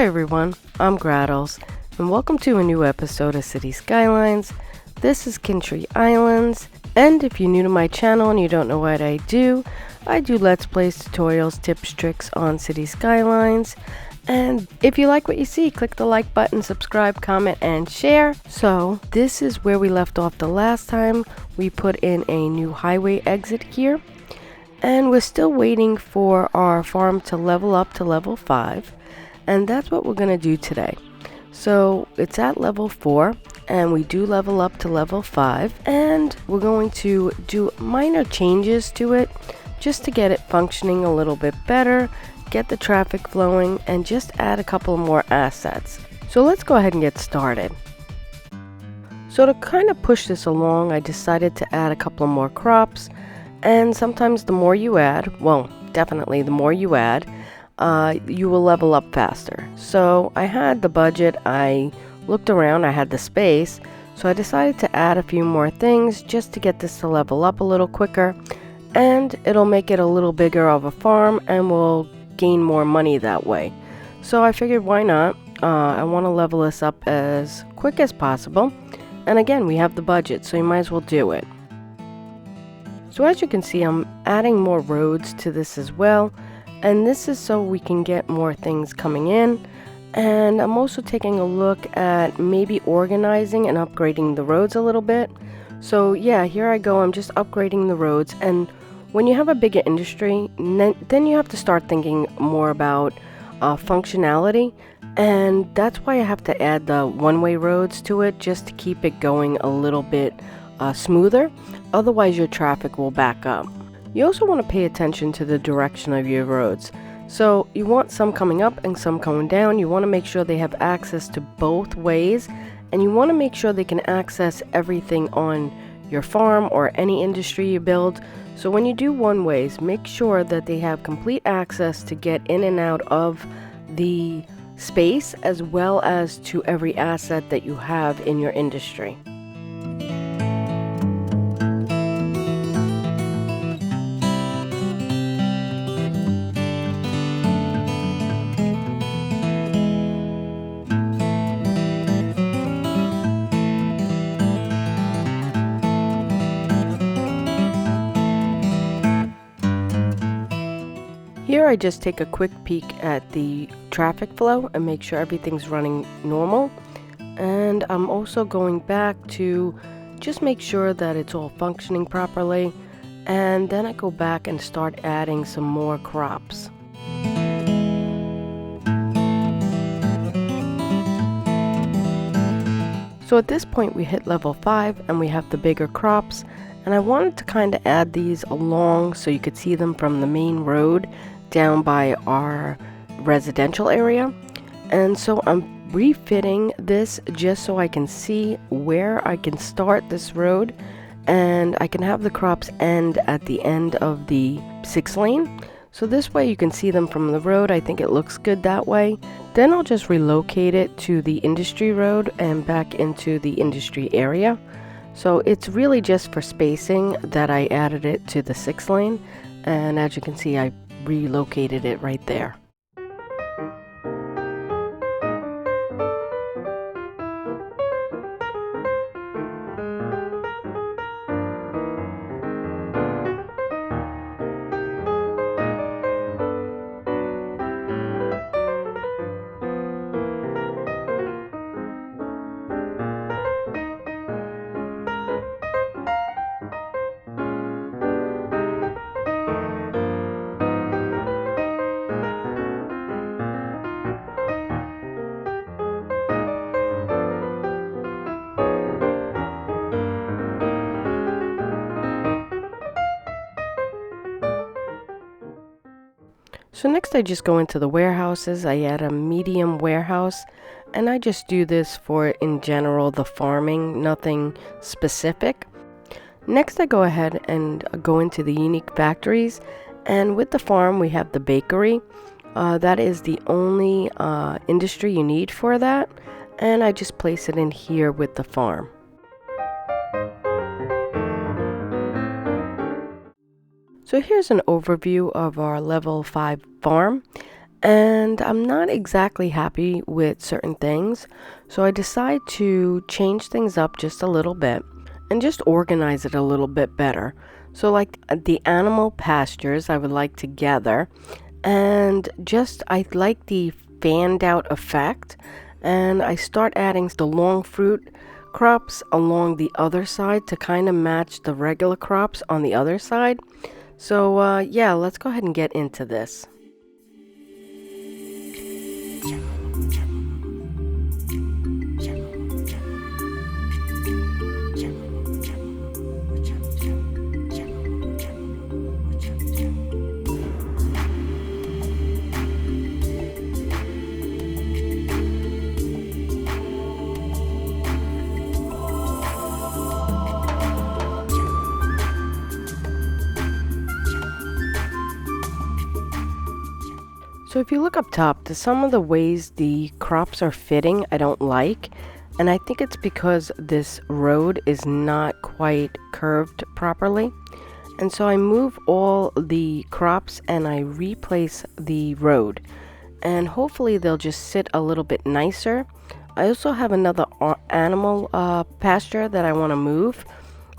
Hi everyone, I'm Grahtles, and welcome to a new episode of City Skylines. This is Kyntre Islands, and if you're new to my channel and you don't know what I do Let's Plays, tutorials, tips, tricks on City Skylines. And if you like what you see, click the like button, subscribe, comment, and share. So this is where we left off the last time. We put in a new highway exit here, and we're still waiting for our farm to level up to level 5. And that's what we're going to do today. So it's at level 4 and we do level up to level 5, and we're going to do minor changes to it just to get it functioning a little bit better, get the traffic flowing, and just add a couple more assets. So let's go ahead and get started. So to kind of push this along, I decided to add a couple more crops, and sometimes the more you add, well, definitely the more you add, you will level up faster. So I had the budget, I looked around, I had the space, so I decided to add a few more things just to get this to level up a little quicker, and it'll make it a little bigger of a farm and we'll gain more money that way. So I figured, why not? I want to level this up as quick as possible, and again, we have the budget, so you might as well do it. So as you can see, I'm adding more roads to this as well. And this is so we can get more things coming in. And I'm also taking a look at maybe organizing and upgrading the roads a little bit. So yeah, here I go. I'm just upgrading the roads. And when you have a bigger industry, then you have to start thinking more about functionality. And that's why I have to add the one-way roads to it, just to keep it going a little bit smoother. Otherwise, your traffic will back up. You also want to pay attention to the direction of your roads. So you want some coming up and some coming down. You want to make sure they have access to both ways, and you want to make sure they can access everything on your farm or any industry you build. So when you do one ways, make sure that they have complete access to get in and out of the space, as well as to every asset that you have in your industry. Here I just take a quick peek at the traffic flow and make sure everything's running normal. And I'm also going back to just make sure that it's all functioning properly. And then I go back and start adding some more crops. So at this point we hit level 5 and we have the bigger crops. And I wanted to kind of add these along so you could see them from the main road down by our residential area. And so I'm refitting this just so I can see where I can start this road, and I can have the crops end at the end of the 6-lane. So this way you can see them from the road. I think it looks good that way. Then I'll just relocate it to the industry road and back into the industry area. So it's really just for spacing that I added it to the 6-lane, and as you can see, I relocated it right there. So next I just go into the warehouses. I add a medium warehouse, and I just do this for, in general, the farming, nothing specific. Next I go ahead and go into the unique factories, and with the farm we have the bakery. That is the only industry you need for that, and I just place it in here with the farm. So here's an overview of our level 5 farm, and I'm not exactly happy with certain things. So I decide to change things up just a little bit and just organize it a little bit better. So like the animal pastures I would like to gather, and just I like the fanned out effect, and I start adding the long fruit crops along the other side to kind of match the regular crops on the other side. So yeah, let's go ahead and get into this. So if you look up top, some of the ways the crops are fitting I don't like, and I think it's because this road is not quite curved properly. And so I move all the crops and I replace the road, and hopefully they'll just sit a little bit nicer. I also have another animal pasture that I want to move,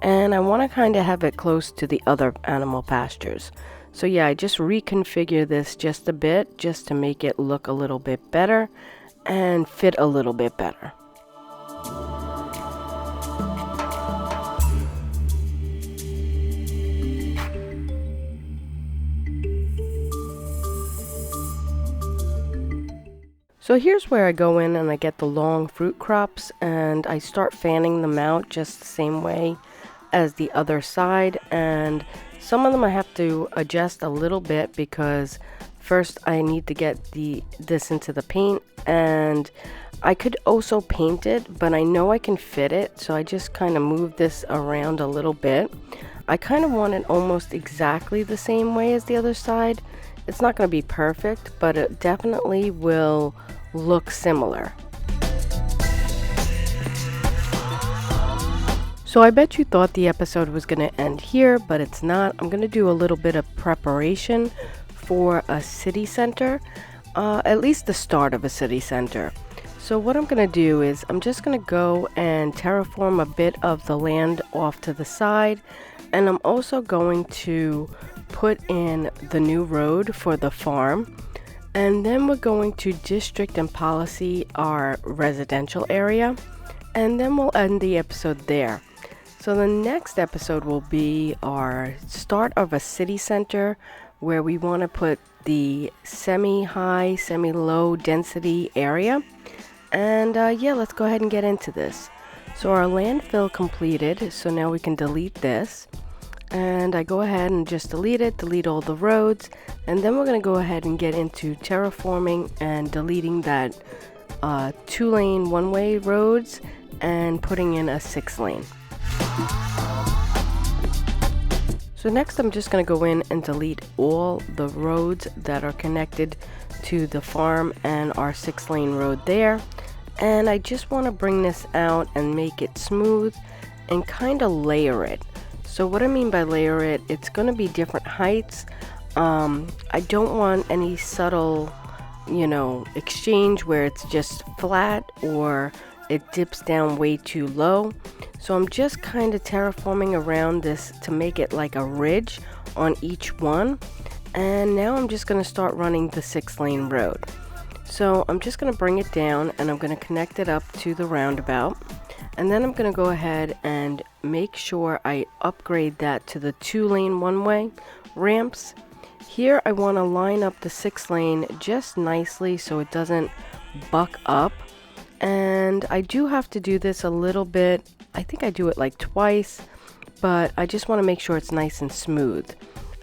and I want to kind of have it close to the other animal pastures. So yeah, I just reconfigure this just a bit just to make it look a little bit better and fit a little bit better. So here's where I go in and I get the long fruit crops and I start fanning them out just the same way as the other side, and some of them I have to adjust a little bit because first I need to get this into the paint, and I could also paint it, but I know I can fit it, so I just kind of move this around a little bit. I kind of want it almost exactly the same way as the other side. It's not going to be perfect, but it definitely will look similar. So I bet you thought the episode was going to end here, but it's not. I'm going to do a little bit of preparation for a city center, at least the start of a city center. So what I'm going to do is I'm just going to go and terraform a bit of the land off to the side, and I'm also going to put in the new road for the farm, and then we're going to district and policy our residential area, and then we'll end the episode there. So the next episode will be our start of a city center where we want to put the semi-high, semi-low density area. And yeah, let's go ahead and get into this. So our landfill completed, so now we can delete this. And I go ahead and just delete all the roads. And then we're going to go ahead and get into terraforming and deleting that 2-lane one-way roads and putting in a 6-lane. So next I'm just going to go in and delete all the roads that are connected to the farm and our 6-lane road there. And I just want to bring this out and make it smooth and kind of layer it. So what I mean by layer it, it's going to be different heights. I don't want any subtle, exchange where it's just flat or it dips down way too low. So I'm just kind of terraforming around this to make it like a ridge on each one. And now I'm just going to start running the 6-lane road. So I'm just going to bring it down and I'm going to connect it up to the roundabout. And then I'm going to go ahead and make sure I upgrade that to the 2-lane one-way ramps. Here I want to line up the 6-lane just nicely so it doesn't buck up. And I do have to do this a little bit. I think I do it like twice, but I just want to make sure it's nice and smooth.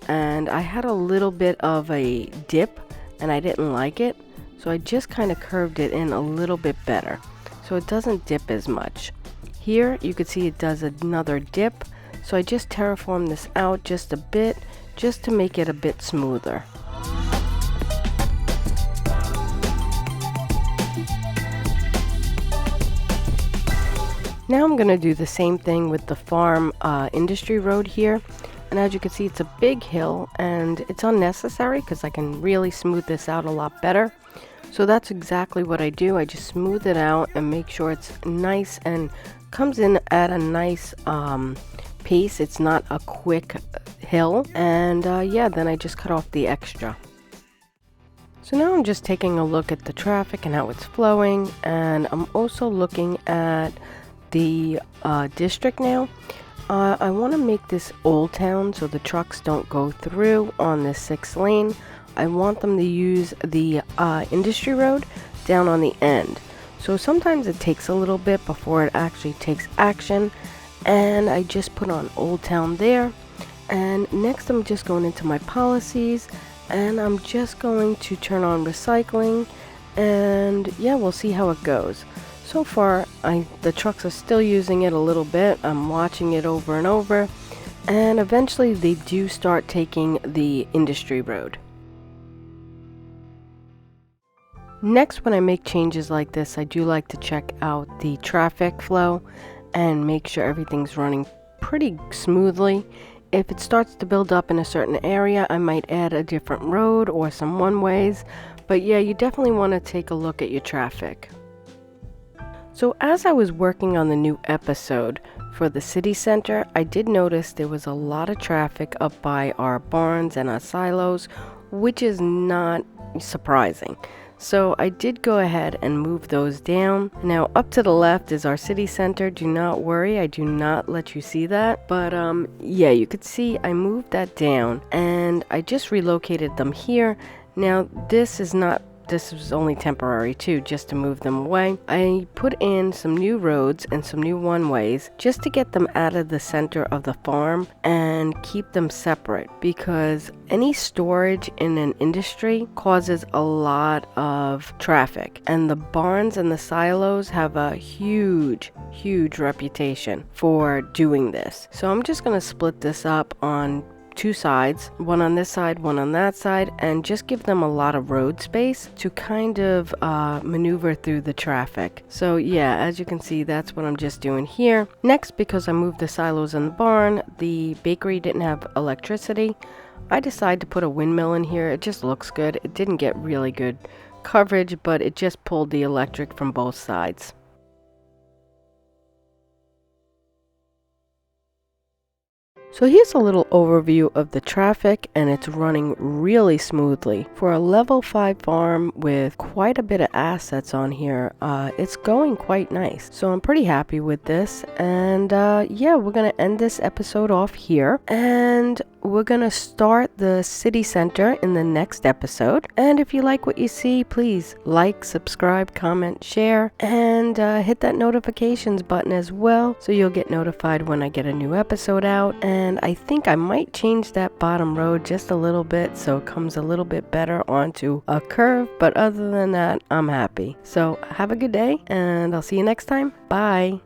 And I had a little bit of a dip and I didn't like it, so I just kind of curved it in a little bit better so it doesn't dip as much. Here you can see it does another dip, so I just terraform this out just a bit just to make it a bit smoother. Now I'm going to do the same thing with the farm industry road here. And as you can see, it's a big hill and it's unnecessary because I can really smooth this out a lot better. So that's exactly what I do. I just smooth it out and make sure it's nice and comes in at a nice pace. It's not a quick hill. And yeah, then I just cut off the extra. So now I'm just taking a look at the traffic and how it's flowing, and I'm also looking at the district now. I want to make this Old Town so the trucks don't go through on this 6 lane. I want them to use the industry road down on the end. So sometimes it takes a little bit before it actually takes action, and I just put on Old Town there. And next I'm just going into my policies, and I'm just going to turn on recycling, and yeah, we'll see how it goes. So far, the trucks are still using it a little bit. I'm watching it over and over, and eventually they do start taking the industry road. Next, when I make changes like this, I do like to check out the traffic flow and make sure everything's running pretty smoothly. If it starts to build up in a certain area, I might add a different road or some one-ways. But yeah, you definitely want to take a look at your traffic. So as I was working on the new episode for the city center, I did notice there was a lot of traffic up by our barns and our silos, which is not surprising. So I did go ahead and move those down. Now up to the left is our city center. Do not worry, I do not let you see that. But yeah, you could see I moved that down and I just relocated them here. Now this was only temporary too, just to move them away. I put in some new roads and some new one-ways just to get them out of the center of the farm and keep them separate, because any storage in an industry causes a lot of traffic, and the barns and the silos have a huge reputation for doing this. So I'm just going to split this up on 2 sides, one on this side, one on that side, and just give them a lot of road space to kind of maneuver through the traffic. So yeah, as you can see, that's what I'm just doing here. Next, because I moved the silos in the barn, the bakery didn't have electricity. I decided to put a windmill in here. It just looks good. It didn't get really good coverage, but it just pulled the electric from both sides. So here's a little overview of the traffic, and it's running really smoothly. For a level 5 farm with quite a bit of assets on here, it's going quite nice. So I'm pretty happy with this, and yeah, we're going to end this episode off here, and we're going to start the city center in the next episode. And if you like what you see, please like, subscribe, comment, share, and hit that notifications button as well, so you'll get notified when I get a new episode out. And I think I might change that bottom road just a little bit so it comes a little bit better onto a curve, but other than that, I'm happy. So have a good day, and I'll see you next time. Bye.